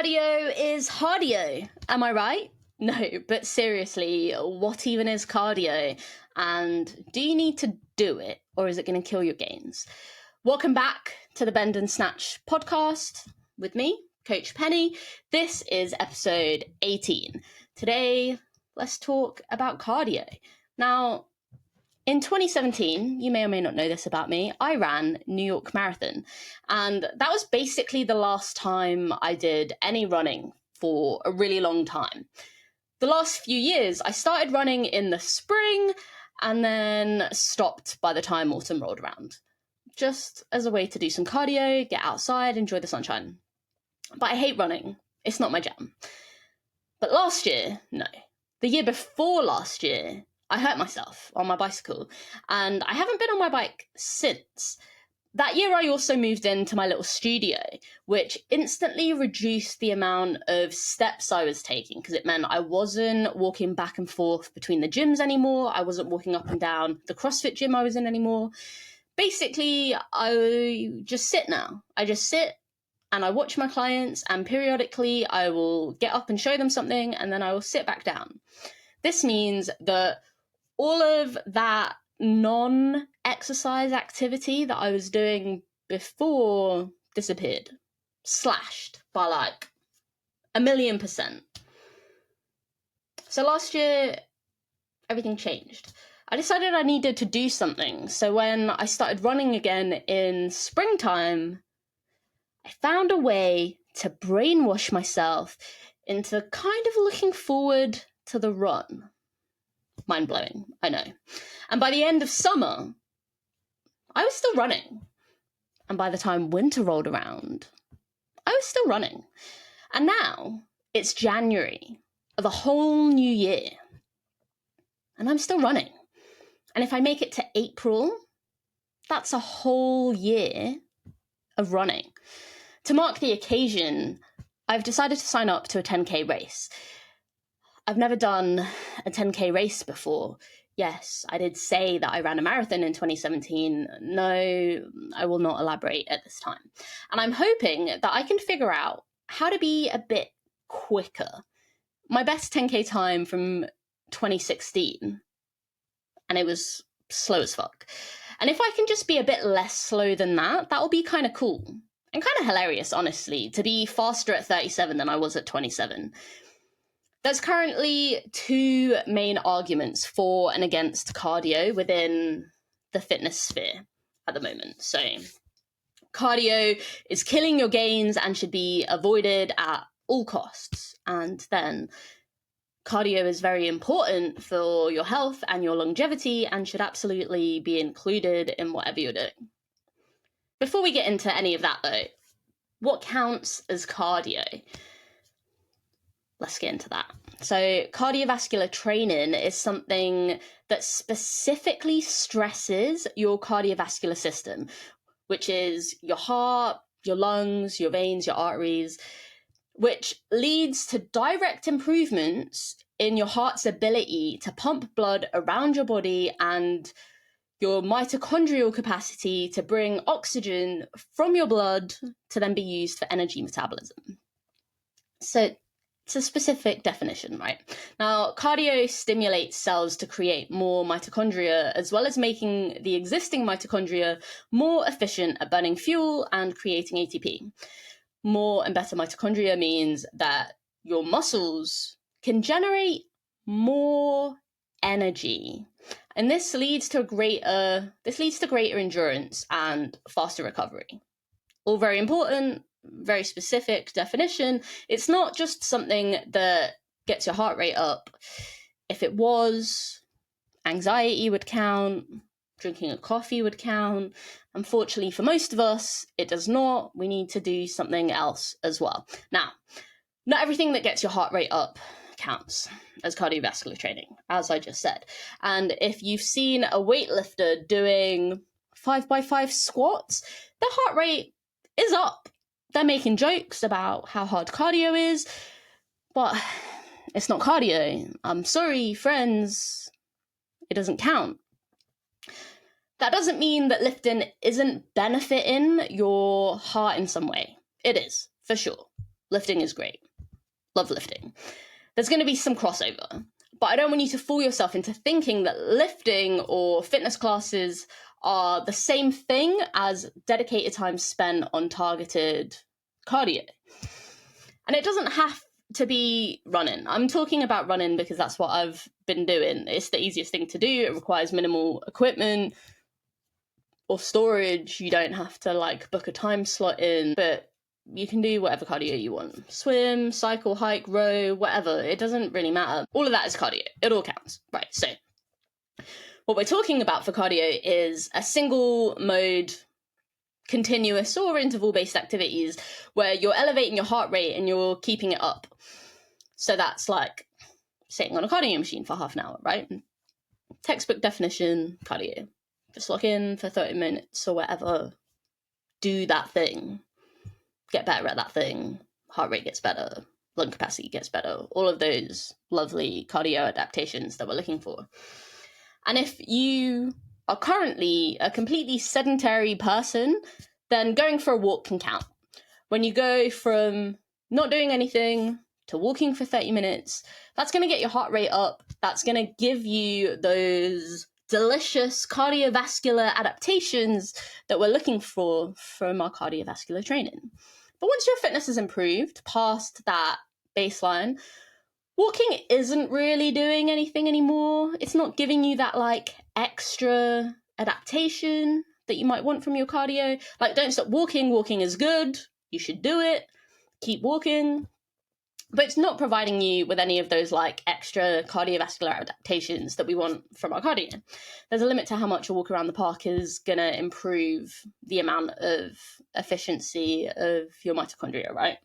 Cardio is hardio, am I right? No, but seriously, what even is cardio? And do you need to do it, or is it going to kill your gains? Welcome back to the Bend and Snatch podcast with me, Coach Penny. This is episode 18. Today, let's talk about cardio. Now, in 2017, you may or may not know this about me, I ran New York Marathon. And that was basically the last time I did any running for a really long time. The last few years, I started running in the spring and then stopped by the time autumn rolled around. Just as a way to do some cardio, get outside, enjoy the sunshine. But I hate running. It's not my jam. But last year, no. The year before last year, I hurt myself on my bicycle, and I haven't been on my bike since. That year I also moved into my little studio, which instantly reduced the amount of steps I was taking, because it meant I wasn't walking back and forth between the gyms anymore. I wasn't walking up and down the CrossFit gym I was in anymore. Basically, I just sit now. I just sit and I watch my clients, and periodically I will get up and show them something, and then I will sit back down. This means that all of that non-exercise activity that I was doing before disappeared, slashed by like 1,000,000%. So last year, everything changed. I decided I needed to do something. So when I started running again in springtime, I found a way to brainwash myself into kind of looking forward to the run. Mind-blowing, I know. And by the end of summer, I was still running. And by the time winter rolled around, I was still running. And now it's January of a whole new year. And I'm still running. And if I make it to April, that's a whole year of running. To mark the occasion, I've decided to sign up to a 10K race. I've never done a 10K race before. Yes, I did say that I ran a marathon in 2017. No, I will not elaborate at this time. And I'm hoping that I can figure out how to be a bit quicker. My best 10K time from 2016, and it was slow as fuck. And if I can just be a bit less slow than that, that will be kind of cool. And kind of hilarious, honestly, to be faster at 37 than I was at 27. There's currently two main arguments for and against cardio within the fitness sphere at the moment. So cardio is killing your gains and should be avoided at all costs. And then cardio is very important for your health and your longevity and should absolutely be included in whatever you're doing. Before we get into any of that though, what counts as cardio? Let's get into that. So cardiovascular training is something that specifically stresses your cardiovascular system, which is your heart, your lungs, your veins, your arteries, which leads to direct improvements in your heart's ability to pump blood around your body and your mitochondrial capacity to bring oxygen from your blood to then be used for energy metabolism. So it's a specific definition, right? Now, cardio stimulates cells to create more mitochondria, as well as making the existing mitochondria more efficient at burning fuel and creating ATP. More and better mitochondria means that your muscles can generate more energy. And this leads to greater endurance and faster recovery. All very important, very specific definition. It's not just something that gets your heart rate up. If it was, anxiety would count, drinking a coffee would count. Unfortunately, for most of us, it does not. We need to do something else as well. Now, not everything that gets your heart rate up counts as cardiovascular training, as I just said. And if you've seen a weightlifter doing 5x5 squats, their heart rate is up. They're making jokes about how hard cardio is, but it's not cardio. I'm sorry, friends. It doesn't count. That doesn't mean that lifting isn't benefiting your heart in some way. It is, for sure. Lifting is great. Love lifting. There's going to be some crossover, but I don't want you to fool yourself into thinking that lifting or fitness classes are the same thing as dedicated time spent on targeted cardio. And it doesn't have to be running. I'm talking about running because that's what I've been doing. It's the easiest thing to do. It requires minimal equipment or storage. You don't have to like book a time slot in, but you can do whatever cardio you want. Swim, cycle, hike, row, whatever. It doesn't really matter. All of that is cardio. It all counts. Right, so what we're talking about for cardio is a single mode, continuous or interval-based activities where you're elevating your heart rate and you're keeping it up. So that's like sitting on a cardio machine for half an hour, right? Textbook definition, cardio. Just log in for 30 minutes or whatever. Do that thing. Get better at that thing. Heart rate gets better. Lung capacity gets better. All of those lovely cardio adaptations that we're looking for. And if you are currently a completely sedentary person, then going for a walk can count. When you go from not doing anything to walking for 30 minutes, that's going to get your heart rate up. That's going to give you those delicious cardiovascular adaptations that we're looking for from our cardiovascular training. But once your fitness is improved past that baseline, walking isn't really doing anything anymore. It's not giving you that like extra adaptation that you might want from your cardio. Like, don't stop walking. Walking is good. You should do it. Keep walking. But it's not providing you with any of those like extra cardiovascular adaptations that we want from our cardio. There's a limit to how much a walk around the park is going to improve the amount of efficiency of your mitochondria, right?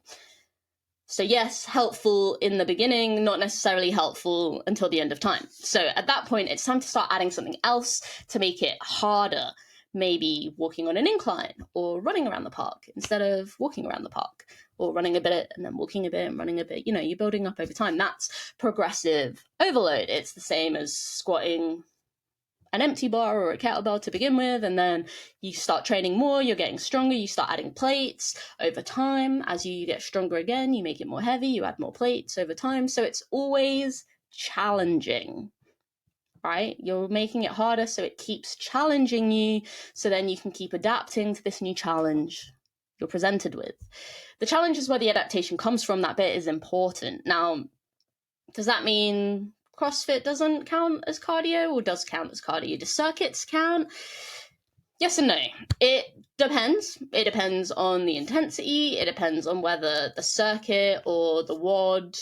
So yes, helpful in the beginning, not necessarily helpful until the end of time. So at that point, it's time to start adding something else to make it harder. Maybe walking on an incline or running around the park instead of walking around the park, or running a bit and then walking a bit and running a bit. You know, you're building up over time. That's progressive overload. It's the same as squatting an empty bar or a kettlebell to begin with, and then you start training more, you're getting stronger, you start adding plates over time. As you get stronger again, you make it more heavy, you add more plates over time. So it's always challenging, right? You're making it harder, so it keeps challenging you, so then you can keep adapting to this new challenge you're presented with. The challenge is where the adaptation comes from. That bit is important. Now, does that mean CrossFit doesn't count as cardio, or does count as cardio? Do circuits count? Yes and no. It depends. It depends on the intensity. It depends on whether the circuit or the WOD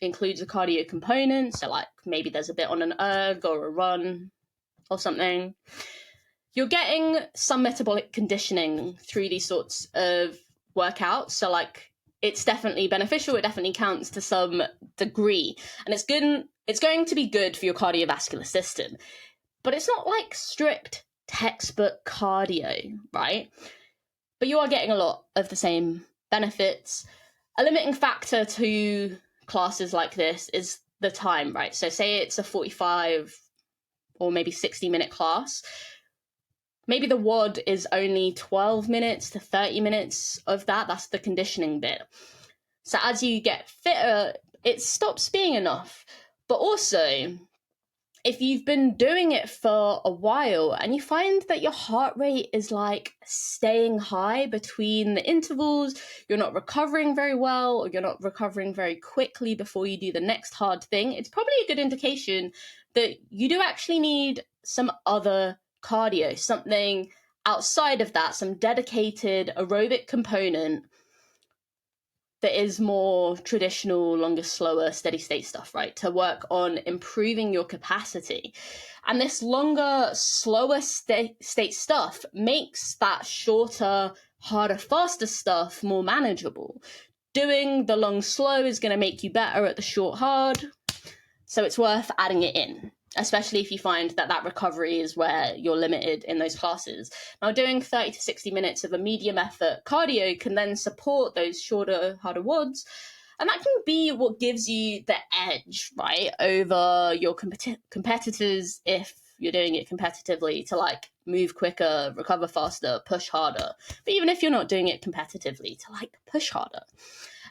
includes a cardio component. So like maybe there's a bit on an erg or a run or something. You're getting some metabolic conditioning through these sorts of workouts. So like it's definitely beneficial. It definitely counts to some degree. And it's going to be good for your cardiovascular system. But it's not like strict textbook cardio, right? But you are getting a lot of the same benefits. A limiting factor to classes like this is the time, right? So say it's a 45 or maybe 60-minute class. Maybe the WOD is only 12 minutes to 30 minutes of that. That's the conditioning bit. So as you get fitter, it stops being enough. But also, if you've been doing it for a while and you find that your heart rate is like staying high between the intervals, you're not recovering very well, or you're not recovering very quickly before you do the next hard thing, it's probably a good indication that you do actually need some other cardio, something outside of that, some dedicated aerobic component that is more traditional, longer, slower, steady state stuff, right? To work on improving your capacity. And this longer, slower state stuff makes that shorter, harder, faster stuff more manageable. Doing the long, slow is going to make you better at the short, hard. So it's worth adding it in, especially if you find that that recovery is where you're limited in those classes. Now, doing 30 to 60 minutes of a medium effort cardio can then support those shorter, harder WODs. And that can be what gives you the edge, right, over your competitors if you're doing it competitively, to like move quicker, recover faster, push harder. But even if you're not doing it competitively, to like push harder.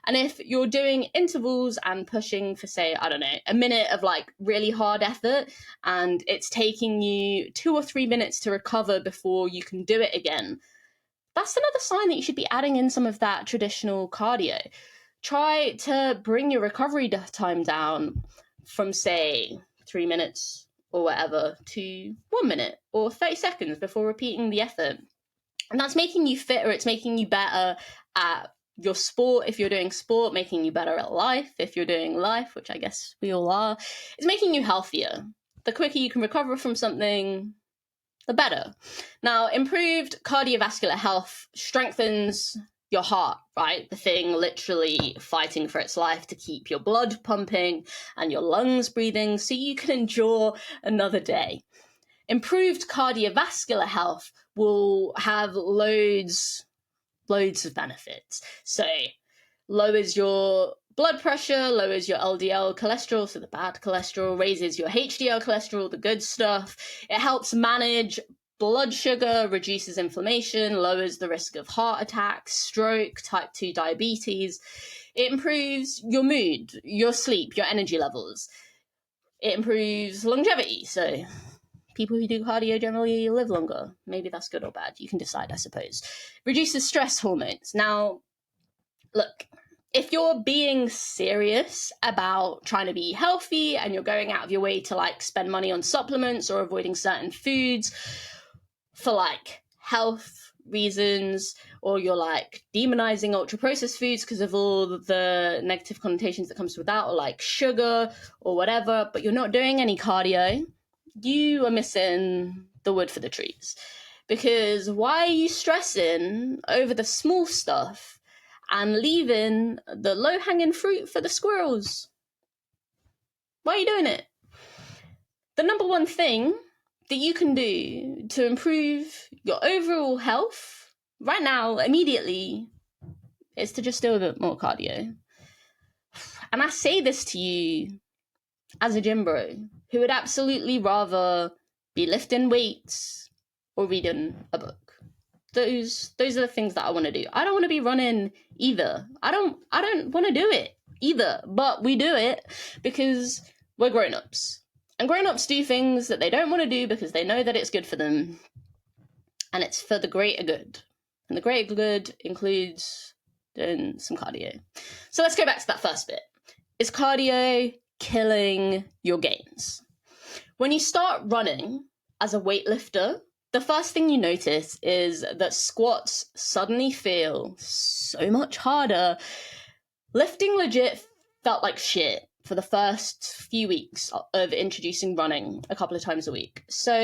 And if you're doing intervals and pushing for, say, I don't know, a minute of like really hard effort, and it's taking you 2 or 3 minutes to recover before you can do it again, that's another sign that you should be adding in some of that traditional cardio. Try to bring your recovery time down from, say, 3 minutes or whatever to 1 minute or 30 seconds before repeating the effort. And that's making you fitter. It's making you better at your sport if you're doing sport, making you better at life if you're doing life, which I guess we all are. It's making you healthier. The quicker you can recover from something, the better. Now, improved cardiovascular health strengthens your heart, right? The thing literally fighting for its life to keep your blood pumping and your lungs breathing so you can endure another day. Improved cardiovascular health will have loads of benefits. So, lowers your blood pressure, lowers your LDL cholesterol, so the bad cholesterol, raises your HDL cholesterol, the good stuff. It helps manage blood sugar, reduces inflammation, lowers the risk of heart attacks, stroke, type 2 diabetes. It improves your mood, your sleep, your energy levels. It improves longevity, so people who do cardio generally live longer. Maybe that's good or bad. You can decide, I suppose. Reduces stress hormones. Now, look, if you're being serious about trying to be healthy and you're going out of your way to like spend money on supplements or avoiding certain foods for like health reasons, or you're like demonizing ultra processed foods because of all the negative connotations that comes with that, or like sugar or whatever, but you're not doing any cardio, you are missing the wood for the trees. Because why are you stressing over the small stuff and leaving the low-hanging fruit for the squirrels? Why are you doing it? The number one thing that you can do to improve your overall health right now, immediately, is to just do a bit more cardio. And I say this to you as a gym bro who would absolutely rather be lifting weights or reading a book. Those are the things that I want to do. I don't want to be running either. I don't want to do it either, but we do it because we're grown-ups. And grown-ups do things that they don't want to do because they know that it's good for them, and it's for the greater good. And the greater good includes doing some cardio. So let's go back to that first bit. Is cardio killing your gains? When you start running as a weightlifter, the first thing you notice is that squats suddenly feel so much harder. Lifting legit felt like shit for the first few weeks of introducing running a couple of times a week. So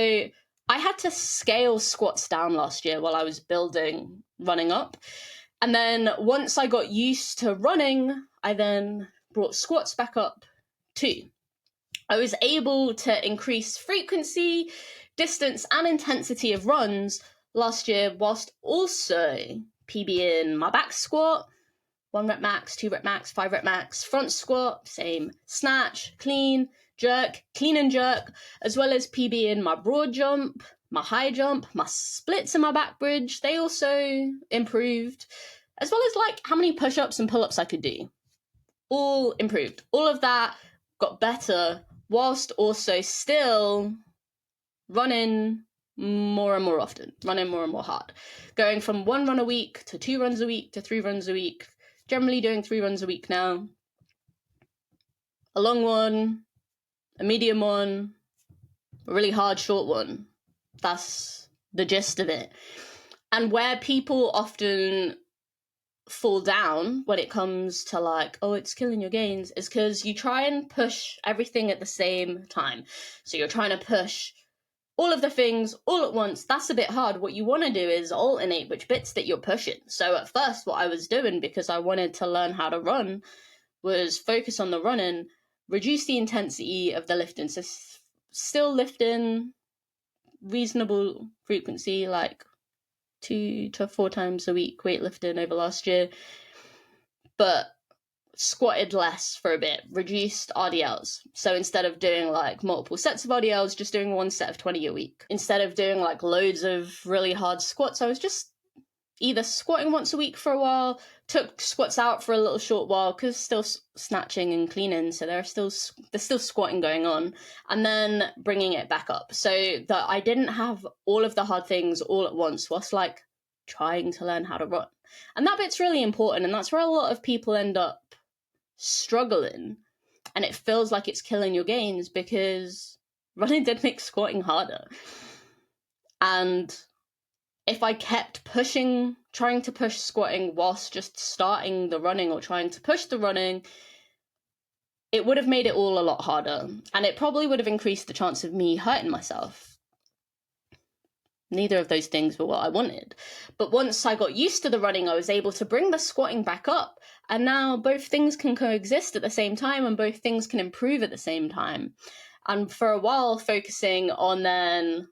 I had to scale squats down last year while I was building running up. And then once I got used to running, I then brought squats back up too. I was able to increase frequency, distance, and intensity of runs last year, whilst also PBing my back squat, 1 rep max, 2 rep max, 5 rep max, front squat, same, snatch, clean and jerk, as well as PBing my broad jump, my high jump, my splits and my back bridge. They also improved, as well as like how many push-ups and pull-ups I could do. All improved. All of that got better, whilst also still running more and more often, running more and more hard. Going from 1 run a week to 2 runs a week to 3 runs a week. Generally doing 3 runs a week now. A long one, a medium one, a really hard short one. That's the gist of it. And where people often fall down when it comes to like, oh, it's killing your gains, is because you try and push everything at the same time. So you're trying to push all of the things all at once. That's a bit hard. What you want to do is alternate which bits that you're pushing. So at first what I was doing, because I wanted to learn how to run, was focus on the running, reduce the intensity of the lifting. So still lifting reasonable frequency, like 2 to 4 times a week weightlifting over last year, but squatted less for a bit, reduced RDLs. So instead of doing like multiple sets of RDLs, just doing 1 set of 20 a week. Instead of doing like loads of really hard squats, I was just either squatting once a week for a while, took squats out for a little short while because still snatching and cleaning, so there's still squatting going on, and then bringing it back up so that I didn't have all of the hard things all at once whilst like trying to learn how to run. And that bit's really important, and that's where a lot of people end up struggling, and it feels like it's killing your gains because running did make squatting harder. And if I kept trying to push squatting whilst just starting the running or trying to push the running, it would have made it all a lot harder. And it probably would have increased the chance of me hurting myself. Neither of those things were what I wanted. But once I got used to the running, I was able to bring the squatting back up. And now both things can coexist at the same time, and both things can improve at the same time. And for a while, focusing on then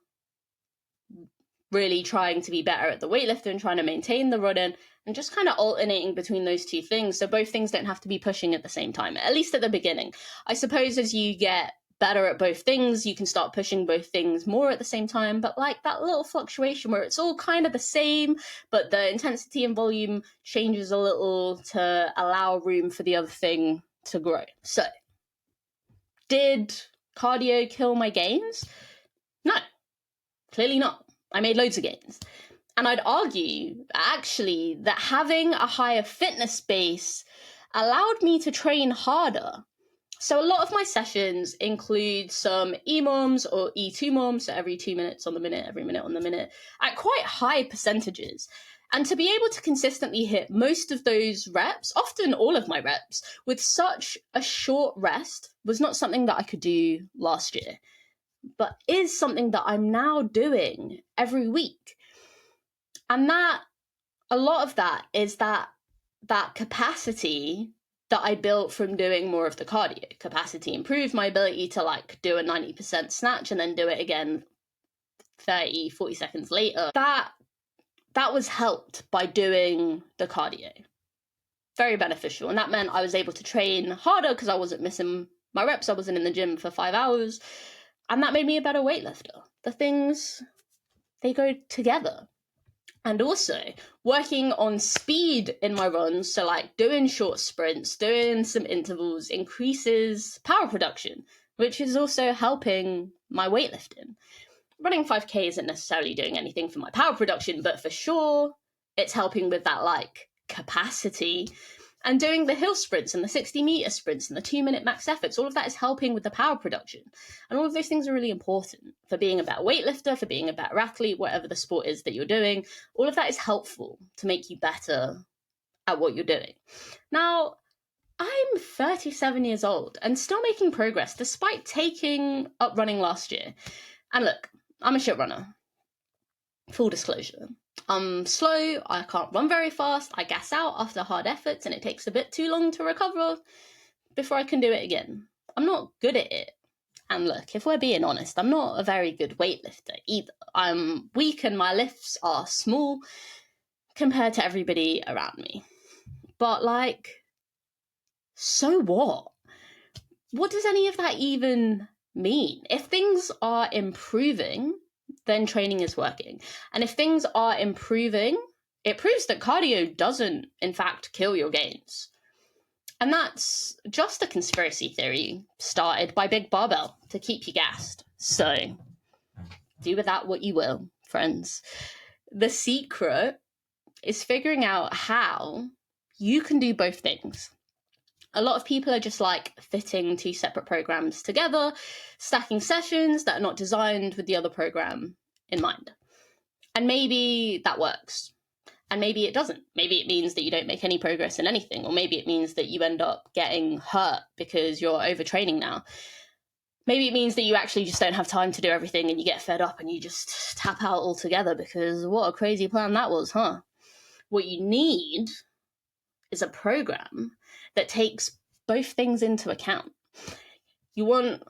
really trying to be better at the weightlifting, trying to maintain the running, and just kind of alternating between those two things. So both things don't have to be pushing at the same time, at least at the beginning. I suppose as you get better at both things, you can start pushing both things more at the same time. But like that little fluctuation where it's all kind of the same, but the intensity and volume changes a little to allow room for the other thing to grow. So, did cardio kill my gains? No, clearly not. I made loads of gains. And I'd argue, actually, that having a higher fitness base allowed me to train harder. So a lot of my sessions include some EMOMs or E2MOMs, so every 2 minutes on the minute, every minute on the minute, at quite high percentages. And to be able to consistently hit most of those reps, often all of my reps, with such a short rest was not something that I could do last year, but is something that I'm now doing every week. And that, a lot of that is that capacity that I built from doing more of the cardio. Capacity improved my ability to like do a 90% snatch and then do it again 30, 40 seconds later. That was helped by doing the cardio. Very beneficial. And that meant I was able to train harder because I wasn't missing my reps. I wasn't in the gym for 5 hours. And that made me a better weightlifter. The things, they go together. And also, working on speed in my runs, so like doing short sprints, doing some intervals, increases power production, which is also helping my weightlifting. Running 5K isn't necessarily doing anything for my power production, but for sure, it's helping with that like capacity. And doing the hill sprints and the 60-meter sprints and the 2-minute max efforts, all of that is helping with the power production. And all of those things are really important for being a better weightlifter, for being a better athlete, whatever the sport is that you're doing. All of that is helpful to make you better at what you're doing. Now, I'm 37 years old and still making progress despite taking up running last year. And look, I'm a shit runner. Full disclosure. I'm slow, I can't run very fast, I gas out after hard efforts, and it takes a bit too long to recover before I can do it again. I'm not good at it. And look, if we're being honest, I'm not a very good weightlifter either. I'm weak and my lifts are small compared to everybody around me. But like, so what? What does any of that even mean? If things are improving, then training is working. And if things are improving, it proves that cardio doesn't, in fact, kill your gains. And that's just a conspiracy theory started by Big Barbell to keep you gassed. So do with that what you will, friends. The secret is figuring out how you can do both things. A lot of people are just like fitting two separate programs together, stacking sessions that are not designed with the other program in mind. And maybe that works. And maybe it doesn't. Maybe it means that you don't make any progress in anything, or maybe it means that you end up getting hurt because you're overtraining now. Maybe it means that you actually just don't have time to do everything and you get fed up and you just tap out altogether because what a crazy plan that was, huh? What you need is a program that takes both things into account. You want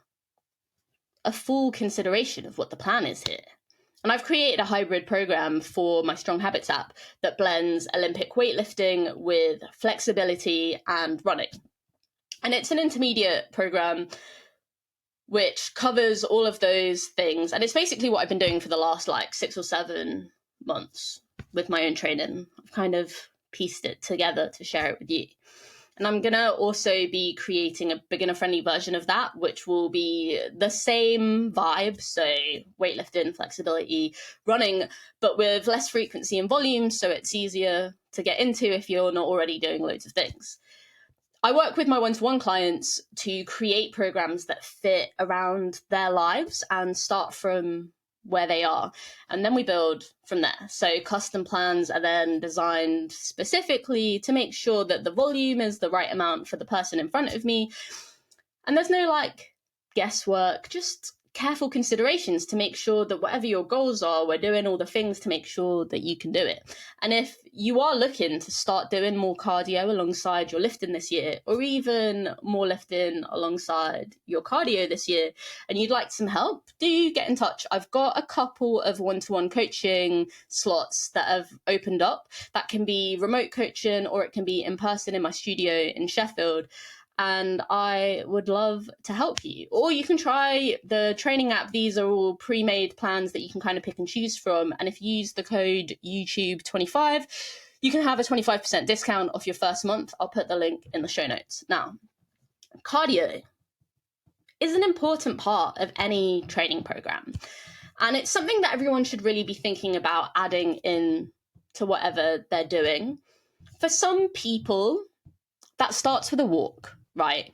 a full consideration of what the plan is here. And I've created a hybrid program for my Strong Habits app that blends Olympic weightlifting with flexibility and running. And it's an intermediate program which covers all of those things. And it's basically what I've been doing for the last like 6 or 7 months. with my own training. I've kind of pieced it together to share it with you. And I'm going to also be creating a beginner-friendly version of that, which will be the same vibe, so weightlifting, flexibility, running, but with less frequency and volume, so it's easier to get into if you're not already doing loads of things. I work with my one-to-one clients to create programs that fit around their lives and start from where they are, and then we build from there. So custom plans are then designed specifically to make sure that the volume is the right amount for the person in front of me, and there's no like guesswork, just careful considerations to make sure that whatever your goals are, we're doing all the things to make sure that you can do it. And if you are looking to start doing more cardio alongside your lifting this year, or even more lifting alongside your cardio this year, and you'd like some help, do get in touch. I've got a couple of one-to-one coaching slots that have opened up. That can be remote coaching, or it can be in person in my studio in Sheffield. And I would love to help you. Or you can try the training app. These are all pre-made plans that you can kind of pick and choose from. And if you use the code YouTube25, you can have a 25% discount off your first month. I'll put the link in the show notes. Now, cardio is an important part of any training program. And it's something that everyone should really be thinking about adding in to whatever they're doing. For some people, that starts with a walk. Right,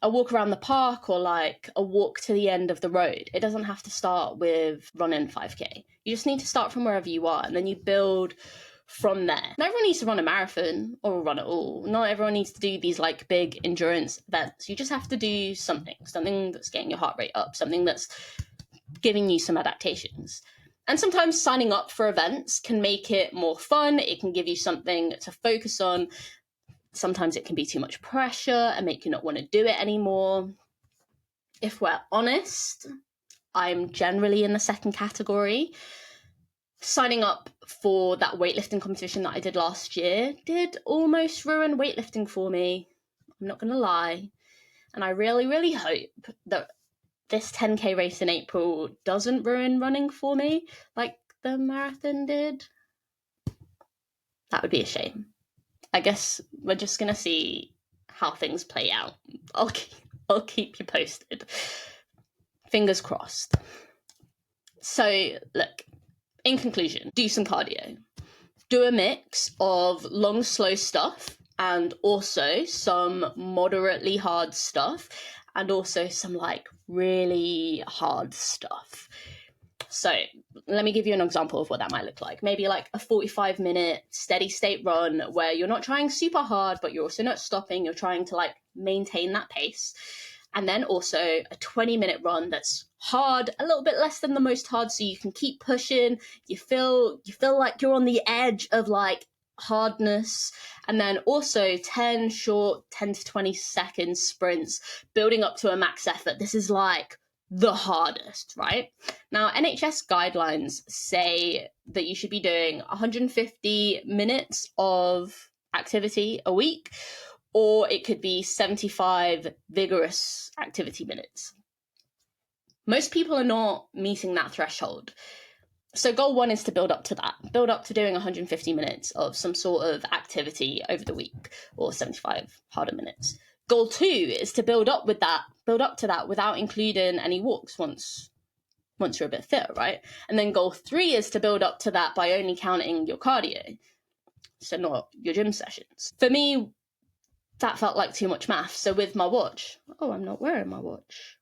a walk around the park, or like a walk to the end of the road. It doesn't have to start with running 5k. You just need to start from wherever you are, and then you build from there. Not everyone needs to run a marathon or run at all. Not everyone needs to do these like big endurance events. You just have to do something that's getting your heart rate up, something that's giving you some adaptations. And sometimes signing up for events can make it more fun. It can give you something to focus on. Sometimes it can be too much pressure and make you not want to do it anymore. If we're honest, I'm generally in the second category. Signing up for that weightlifting competition that I did last year did almost ruin weightlifting for me. I'm not going to lie. And I really, really hope that this 10k race in April doesn't ruin running for me like the marathon did. That would be a shame. I guess we're just going to see how things play out. I'll keep you posted. Fingers crossed. So, look, in conclusion, do some cardio. Do a mix of long, slow stuff and also some moderately hard stuff and also some like really hard stuff. So let me give you an example of what that might look like. Maybe like a 45-minute steady state run where you're not trying super hard, but you're also not stopping. You're trying to like maintain that pace. And then also a 20-minute run that's hard, a little bit less than the most hard, so you can keep pushing. You feel like you're on the edge of like hardness. And then also 10 short 10 to 20 second sprints building up to a max effort. This is like the hardest, right? Now, NHS guidelines say that you should be doing 150 minutes of activity a week, or it could be 75 vigorous activity minutes. Most people are not meeting that threshold. So goal one is to build up to that. Build up to doing 150 minutes of some sort of activity over the week, or 75 harder minutes. Goal two is to build up to that without including any walks once you're a bit fitter, right? And then goal three is to build up to that by only counting your cardio, so not your gym sessions. For me, that felt like too much math. So with my watch, I'm not wearing my watch,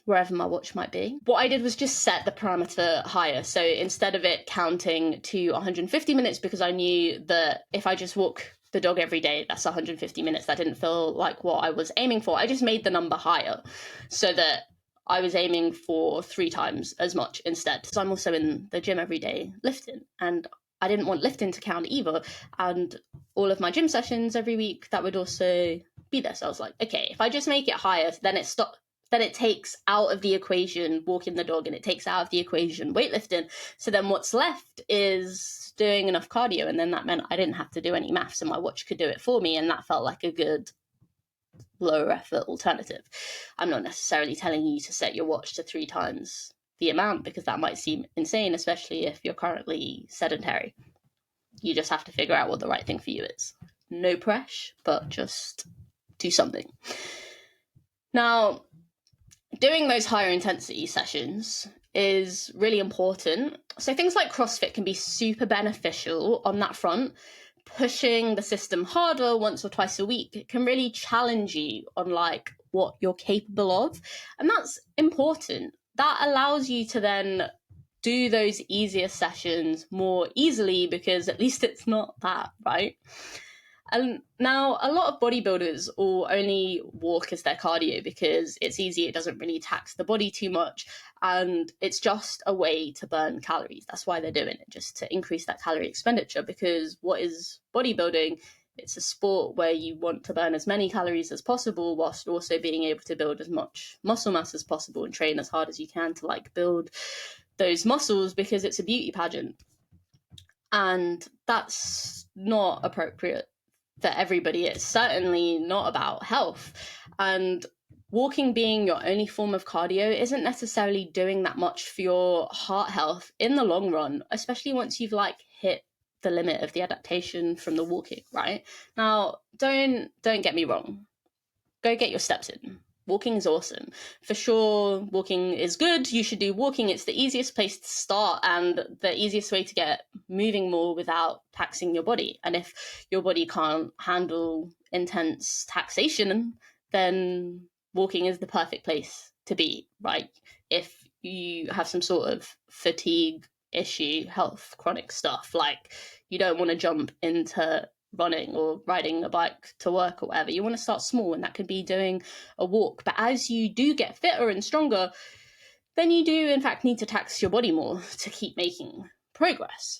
wherever my watch might be. What I did was just set the parameter higher. So instead of it counting to 150 minutes, because I knew that if I just walk the dog every day, that's 150 minutes. That didn't feel like what I was aiming for. I just made the number higher so that I was aiming for 3 times as much instead. So I'm also in the gym every day lifting, and I didn't want lifting to count either. And all of my gym sessions every week, that would also be there. So I was like, okay, if I just make it higher, then it takes out of the equation walking the dog, and it takes out of the equation weightlifting. So then what's left is doing enough cardio, and then that meant I didn't have to do any maths and my watch could do it for me, and that felt like a good lower effort alternative. I'm not necessarily telling you to set your watch to 3 times the amount, because that might seem insane, especially if you're currently sedentary. You just have to figure out what the right thing for you is. No pressure, but just do something. Now, doing those higher intensity sessions is really important. So things like CrossFit can be super beneficial on that front. Pushing the system harder once or twice a week can really challenge you on like what you're capable of. And that's important. That allows you to then do those easier sessions more easily because at least it's not that, right? And now a lot of bodybuilders will only walk as their cardio because it's easy, it doesn't really tax the body too much, and it's just a way to burn calories. That's why they're doing it, just to increase that calorie expenditure, because what is bodybuilding? It's a sport where you want to burn as many calories as possible whilst also being able to build as much muscle mass as possible and train as hard as you can to like build those muscles, because it's a beauty pageant. And that's not appropriate for everybody. It's certainly not about health. And walking being your only form of cardio isn't necessarily doing that much for your heart health in the long run, especially once you've like hit the limit of the adaptation from the walking, right? Now, don't get me wrong. Go get your steps in. Walking is awesome. For sure, walking is good. You should do walking. It's the easiest place to start and the easiest way to get moving more without taxing your body. And if your body can't handle intense taxation, then walking is the perfect place to be, right? If you have some sort of fatigue issue, health, chronic stuff, like you don't want to jump into running or riding a bike to work or whatever. You want to start small, and that could be doing a walk. But as you do get fitter and stronger, then you do in fact need to tax your body more to keep making progress.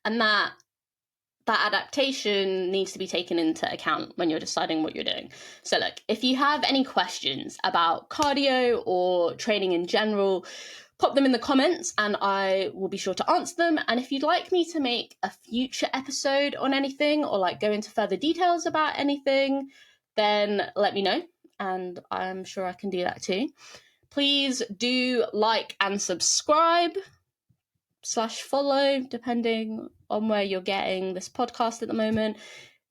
And that adaptation needs to be taken into account when you're deciding what you're doing. So look, if you have any questions about cardio or training in general, pop them in the comments and I will be sure to answer them. And if you'd like me to make a future episode on anything or like go into further details about anything, then let me know and I'm sure I can do that too. Please do like and subscribe / follow, depending on where you're getting this podcast at the moment.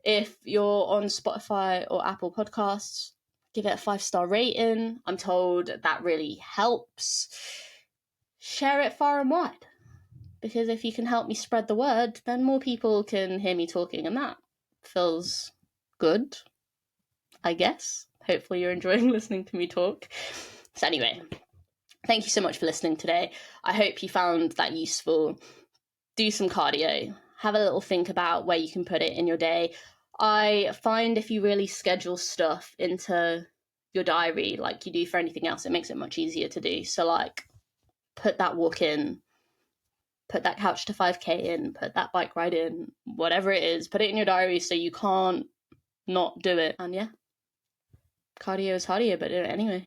If you're on Spotify or Apple Podcasts, give it a 5-star rating. I'm told that really helps. Share it far and wide, because if you can help me spread the word, then more people can hear me talking, and that feels good, I guess. Hopefully you're enjoying listening to me talk. So anyway, thank you so much for listening today. I hope you found that useful. Do some cardio. Have a little think about where you can put it in your day. I find if you really schedule stuff into your diary like you do for anything else, it makes it much easier to do. So like, put that walk in, put that couch to 5K in, put that bike ride in, whatever it is, put it in your diary so you can't not do it. And yeah, cardio is cardio, but do it anyway.